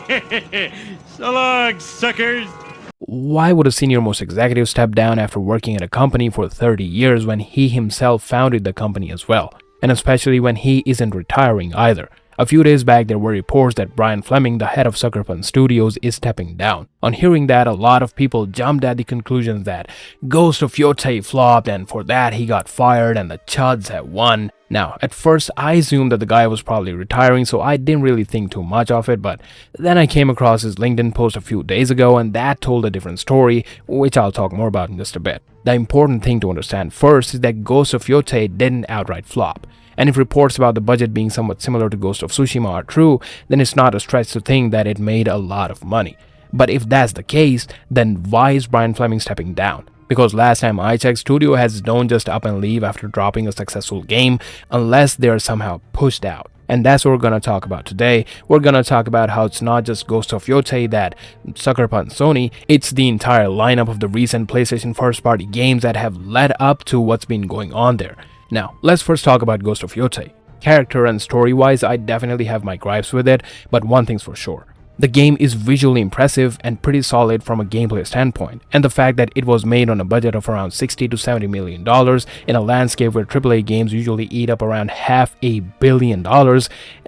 So long, suckers! Why would a senior-most executive step down after working at a company for 30 years when he himself founded the company as well? And especially when he isn't retiring either. A few days back, there were reports that Brian Fleming, the head of Sucker Punch Studios, is stepping down. On hearing that, a lot of people jumped at the conclusion that Ghost of Yōtei flopped and for that he got fired and the chuds have won. Now, at first I assumed that the guy was probably retiring, so I didn't really think too much of it, but then I came across his LinkedIn post a few days ago and that told a different story, which I'll talk more about in just a bit. The important thing to understand first is that Ghost of Yōtei didn't outright flop. And if reports about the budget being somewhat similar to Ghost of Tsushima are true, then it's not a stretch to think that it made a lot of money. But if that's the case, then why is Brian Fleming stepping down? Because last time I checked, studio heads don't just up and leave after dropping a successful game unless they are somehow pushed out. And that's what we're gonna talk about today. We're gonna talk about how it's not just Ghost of Yōtei that Sucker Punch Sony, it's the entire lineup of the recent PlayStation first-party games that have led up to what's been going on there. Now, let's first talk about Ghost of Yōtei. Character and story-wise, I definitely have my gripes with it, but one thing's for sure. The game is visually impressive and pretty solid from a gameplay standpoint, and the fact that it was made on a budget of around $60 to $70 million in a landscape where AAA games usually eat up around $500 million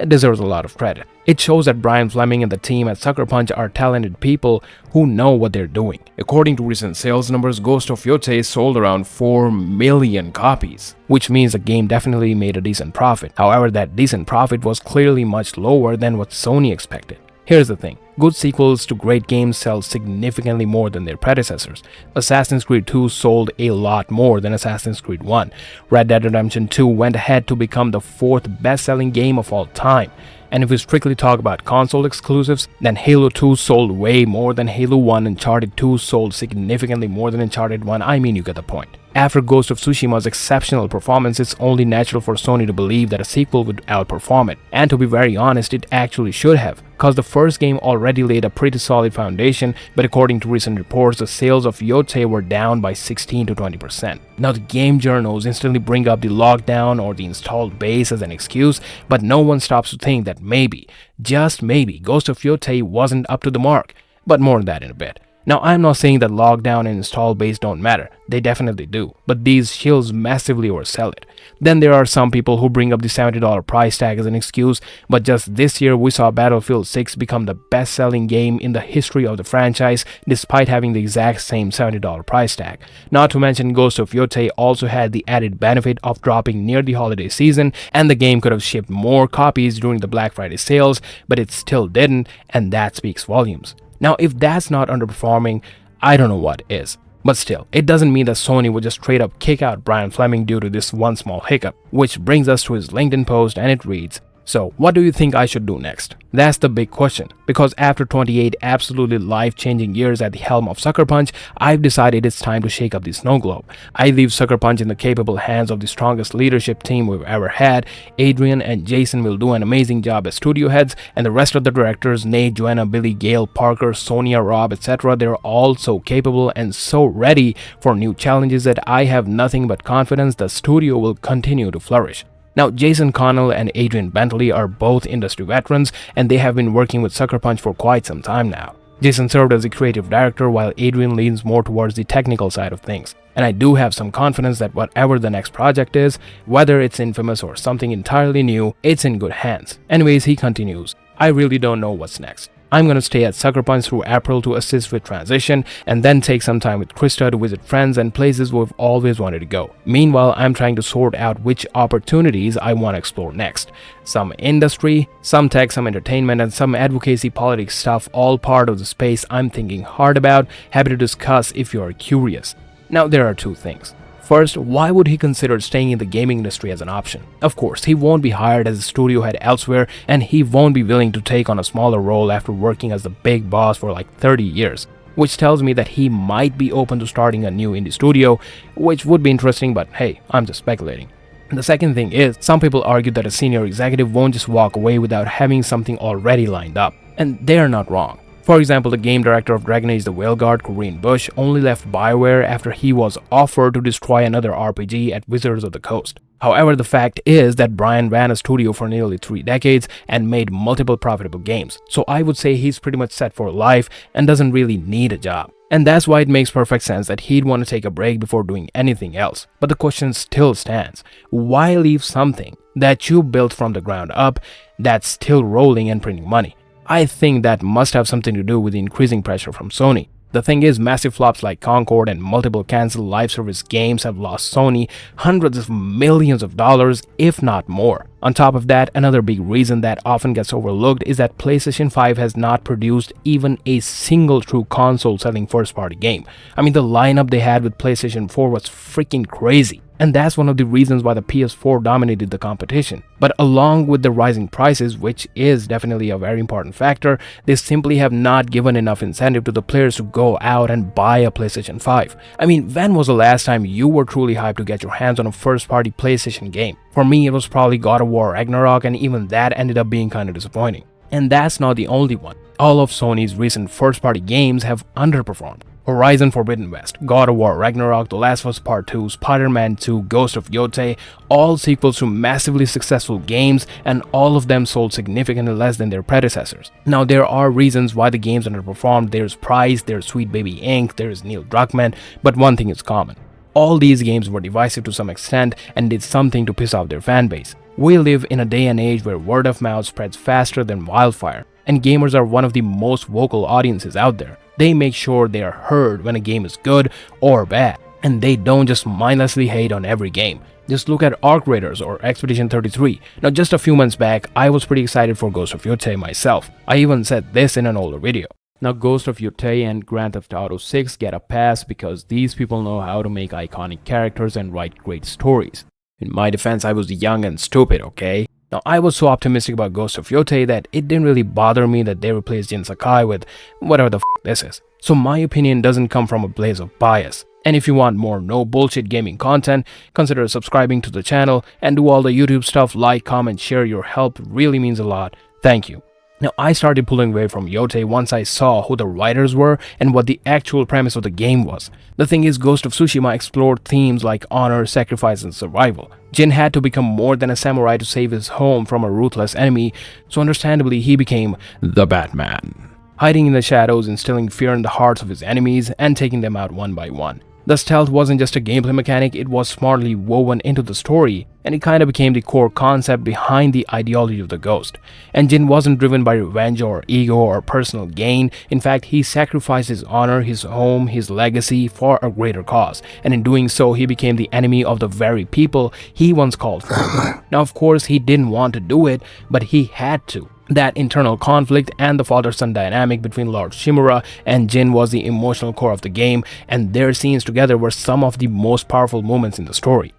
deserves a lot of credit. It shows that Brian Fleming and the team at Sucker Punch are talented people who know what they're doing. According to recent sales numbers, Ghost of Yōtei sold around 4 million copies, which means the game definitely made a decent profit. However, that decent profit was clearly much lower than what Sony expected. Here's the thing, good sequels to great games sell significantly more than their predecessors. Assassin's Creed 2 sold a lot more than Assassin's Creed 1. Red Dead Redemption 2 went ahead to become the 4th best-selling game of all time. And if we strictly talk about console exclusives, then Halo 2 sold way more than Halo 1, Uncharted 2 sold significantly more than Uncharted 1, I mean you get the point. After Ghost of Tsushima's exceptional performance, it's only natural for Sony to believe that a sequel would outperform it. And to be very honest, it actually should have, cause the first game already laid a pretty solid foundation, but according to recent reports, the sales of Yotei were down by 16 to 20%. Now the game journals instantly bring up the lockdown or the installed base as an excuse, but no one stops to think that maybe, just maybe, Ghost of Yotei wasn't up to the mark. But more on that in a bit. Now, I'm not saying that lockdown and install base don't matter, they definitely do, but these shills massively oversell it. Then there are some people who bring up the $70 price tag as an excuse, but just this year we saw Battlefield 6 become the best-selling game in the history of the franchise despite having the exact same $70 price tag. Not to mention Ghost of Yōtei also had the added benefit of dropping near the holiday season, and the game could have shipped more copies during the Black Friday sales, but it still didn't, and that speaks volumes. Now, if that's not underperforming, I don't know what is. But still, it doesn't mean that Sony would just straight up kick out Brian Fleming due to this one small hiccup, which brings us to his LinkedIn post, and it reads, "So, what do you think I should do next?" That's the big question, because after 28 absolutely life-changing years at the helm of Sucker Punch, I've decided it's time to shake up the snow globe. I leave Sucker Punch in the capable hands of the strongest leadership team we've ever had. Adrian and Jason will do an amazing job as studio heads, and the rest of the directors, Nate, Joanna, Billy, Gail, Parker, Sonia, Rob, etc., they're all so capable and so ready for new challenges that I have nothing but confidence the studio will continue to flourish. Now, Jason Connell and Adrian Bentley are both industry veterans, and they have been working with Sucker Punch for quite some time now. Jason served as the creative director, while Adrian leans more towards the technical side of things. And I do have some confidence that whatever the next project is, whether it's Infamous or something entirely new, it's in good hands. Anyways, he continues, "I really don't know what's next. I'm gonna stay at Sucker Punch through April to assist with transition, and then take some time with Krista to visit friends and places we've always wanted to go. Meanwhile, I'm trying to sort out which opportunities I want to explore next. Some industry, some tech, some entertainment, and some advocacy politics stuff, all part of the space I'm thinking hard about. Happy to discuss if you're curious." Now, there are two things. First, why would he consider staying in the gaming industry as an option? Of course, he won't be hired as a studio head elsewhere, and he won't be willing to take on a smaller role after working as the big boss for like 30 years. Which tells me that he might be open to starting a new indie studio, which would be interesting, but hey, I'm just speculating. The second thing is, some people argue that a senior executive won't just walk away without having something already lined up. And they're not wrong. For example, the game director of Dragon Age the Veilguard, Corinne Bush, only left BioWare after he was offered to destroy another RPG at Wizards of the Coast. However, the fact is that Brian ran a studio for nearly 3 decades and made multiple profitable games, so I would say he's pretty much set for life and doesn't really need a job. And that's why it makes perfect sense that he'd want to take a break before doing anything else. But the question still stands: why leave something that you built from the ground up that's still rolling and printing money? I think that must have something to do with the increasing pressure from Sony. The thing is, massive flops like Concord and multiple cancelled live service games have lost Sony hundreds of millions of dollars, if not more. On top of that, another big reason that often gets overlooked is that PlayStation 5 has not produced even a single true console-selling first-party game. I mean, the lineup they had with PlayStation 4 was freaking crazy. And that's one of the reasons why the PS4 dominated the competition. But along with the rising prices, which is definitely a very important factor, they simply have not given enough incentive to the players to go out and buy a PlayStation 5. I mean, when was the last time you were truly hyped to get your hands on a first-party PlayStation game? For me, it was probably God of War Ragnarök, and even that ended up being kinda disappointing. And that's not the only one. All of Sony's recent first-party games have underperformed. Horizon Forbidden West, God of War Ragnarök, The Last of Us Part 2, Spider-Man 2, Ghost of Yōtei, all sequels to massively successful games, and all of them sold significantly less than their predecessors. Now, there are reasons why the games underperformed. There's Price, there's Sweet Baby Inc., there's Neil Druckmann, but one thing is common. All these games were divisive to some extent and did something to piss off their fanbase. We live in a day and age where word of mouth spreads faster than wildfire, and gamers are one of the most vocal audiences out there. They make sure they are heard when a game is good or bad, and they don't just mindlessly hate on every game. Just look at Arc Raiders or Expedition 33. Now, just a few months back, I was pretty excited for Ghost of Yōtei myself. I even said this in an older video. Now, Ghost of Yōtei and Grand Theft Auto 6 get a pass because these people know how to make iconic characters and write great stories. In my defense, I was young and stupid, okay? Now, I was so optimistic about Ghost of Yōtei that it didn't really bother me that they replaced Jin Sakai with whatever the this is. So my opinion doesn't come from a blaze of bias. And if you want more no bullshit gaming content, consider subscribing to the channel and do all the YouTube stuff, like, comment, share. Your help really means a lot. Thank you. Now, I started pulling away from Yotei once I saw who the writers were and what the actual premise of the game was. The thing is, Ghost of Tsushima explored themes like honor, sacrifice, and survival. Jin had to become more than a samurai to save his home from a ruthless enemy, so understandably he became the Batman, hiding in the shadows, instilling fear in the hearts of his enemies, and taking them out one by one. The stealth wasn't just a gameplay mechanic, it was smartly woven into the story, and it kinda became the core concept behind the ideology of the Ghost. And Jin wasn't driven by revenge or ego or personal gain. In fact, he sacrificed his honor, his home, his legacy for a greater cause, and in doing so, he became the enemy of the very people he once called friend. Now, of course, he didn't want to do it, but he had to. That internal conflict and the father-son dynamic between Lord Shimura and Jin was the emotional core of the game, and their scenes together were some of the most powerful moments in the story.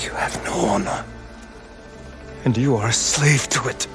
You have no honor, and you are a slave to it.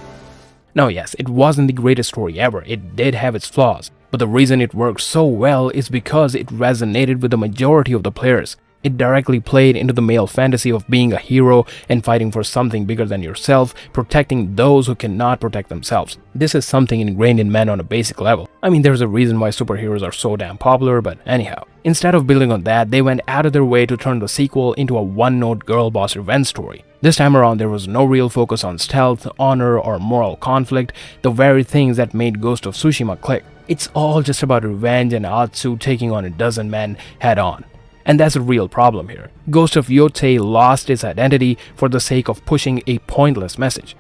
Now, yes, it wasn't the greatest story ever, it did have its flaws, but the reason it worked so well is because it resonated with the majority of the players. It directly played into the male fantasy of being a hero and fighting for something bigger than yourself, protecting those who cannot protect themselves. This is something ingrained in men on a basic level. I mean, there's a reason why superheroes are so damn popular, but anyhow. Instead of building on that, they went out of their way to turn the sequel into a one-note girl boss revenge story. This time around, there was no real focus on stealth, honor, or moral conflict, the very things that made Ghost of Tsushima click. It's all just about revenge and Atsu taking on a dozen men head-on. And that's a real problem here. Ghost of Yōtei lost its identity for the sake of pushing a pointless message.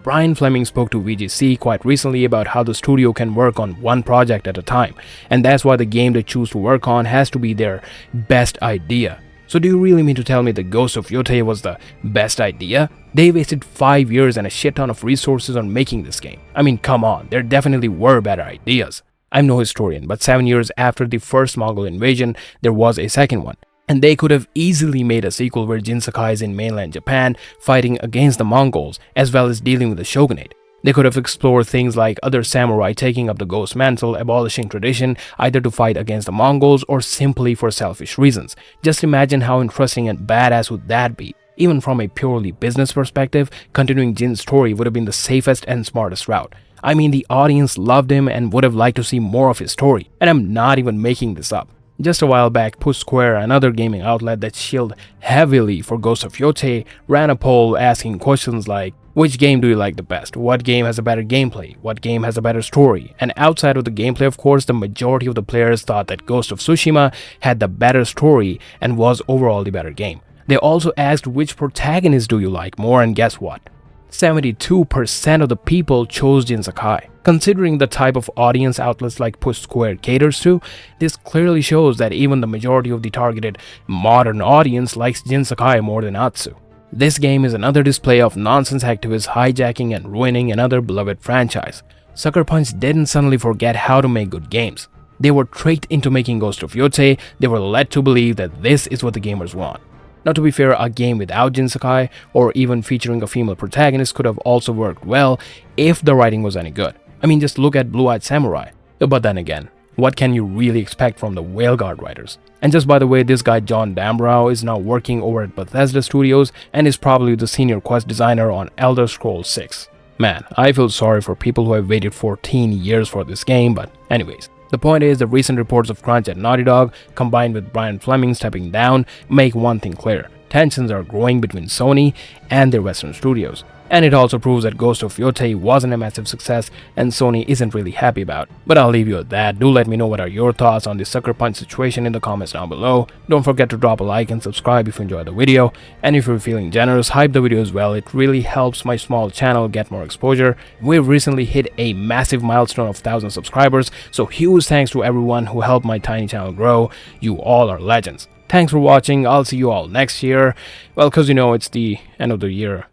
Brian Fleming spoke to VGC quite recently about how the studio can work on one project at a time, and that's why the game they choose to work on has to be their best idea. So do you really mean to tell me the Ghost of Yōtei was the best idea? They wasted 5 years and a shit ton of resources on making this game. I mean, come on, there definitely were better ideas. I'm no historian, but 7 years after the first Mongol invasion, there was a second one. And they could have easily made a sequel where Jin Sakai is in mainland Japan fighting against the Mongols, as well as dealing with the shogunate. They could have explored things like other samurai taking up the ghost mantle, abolishing tradition, either to fight against the Mongols or simply for selfish reasons. Just imagine how interesting and badass would that be. Even from a purely business perspective, continuing Jin's story would have been the safest and smartest route. I mean, the audience loved him and would have liked to see more of his story, and I'm not even making this up. Just a while back, Push Square, another gaming outlet that shielded heavily for Ghost of Yōtei, ran a poll asking questions like, which game do you like the best? What game has a better gameplay? What game has a better story? And outside of the gameplay, of course, the majority of the players thought that Ghost of Tsushima had the better story and was overall the better game. They also asked which protagonist do you like more, and guess what? 72% of the people chose Jin Sakai. Considering the type of audience outlets like Push Square caters to, this clearly shows that even the majority of the targeted modern audience likes Jin Sakai more than Atsu. This game is another display of nonsense activists hijacking and ruining another beloved franchise. Sucker Punch didn't suddenly forget how to make good games. They were tricked into making Ghost of Yōtei. They were led to believe that this is what the gamers want. Now, to be fair, a game without Jin Sakai or even featuring a female protagonist could have also worked well if the writing was any good. I mean, just look at Blue-Eyed Samurai. But then again, what can you really expect from the Whale Guard writers? And just by the way, this guy John Dambrau is now working over at Bethesda Studios and is probably the senior quest designer on Elder Scrolls 6. Man, I feel sorry for people who have waited 14 years for this game, but anyways. The point is, the recent reports of crunch at Naughty Dog, combined with Brian Fleming stepping down, make one thing clear. Tensions are growing between Sony and their Western studios. And it also proves that Ghost of Yōtei wasn't a massive success and Sony isn't really happy about. But I'll leave you at that. Do let me know what are your thoughts on this Sucker Punch situation in the comments down below. Don't forget to drop a like and subscribe if you enjoyed the video. And if you're feeling generous, hype the video as well. It really helps my small channel get more exposure. We've recently hit a massive milestone of 1,000 subscribers, so huge thanks to everyone who helped my tiny channel grow. You all are legends. Thanks for watching. I'll see you all next year. Well, cause you know it's the end of the year.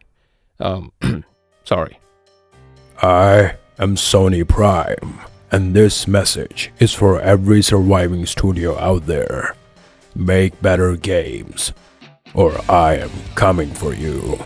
Sorry. I am Sony Prime, and this message is for every surviving studio out there. Make better games, or I am coming for you.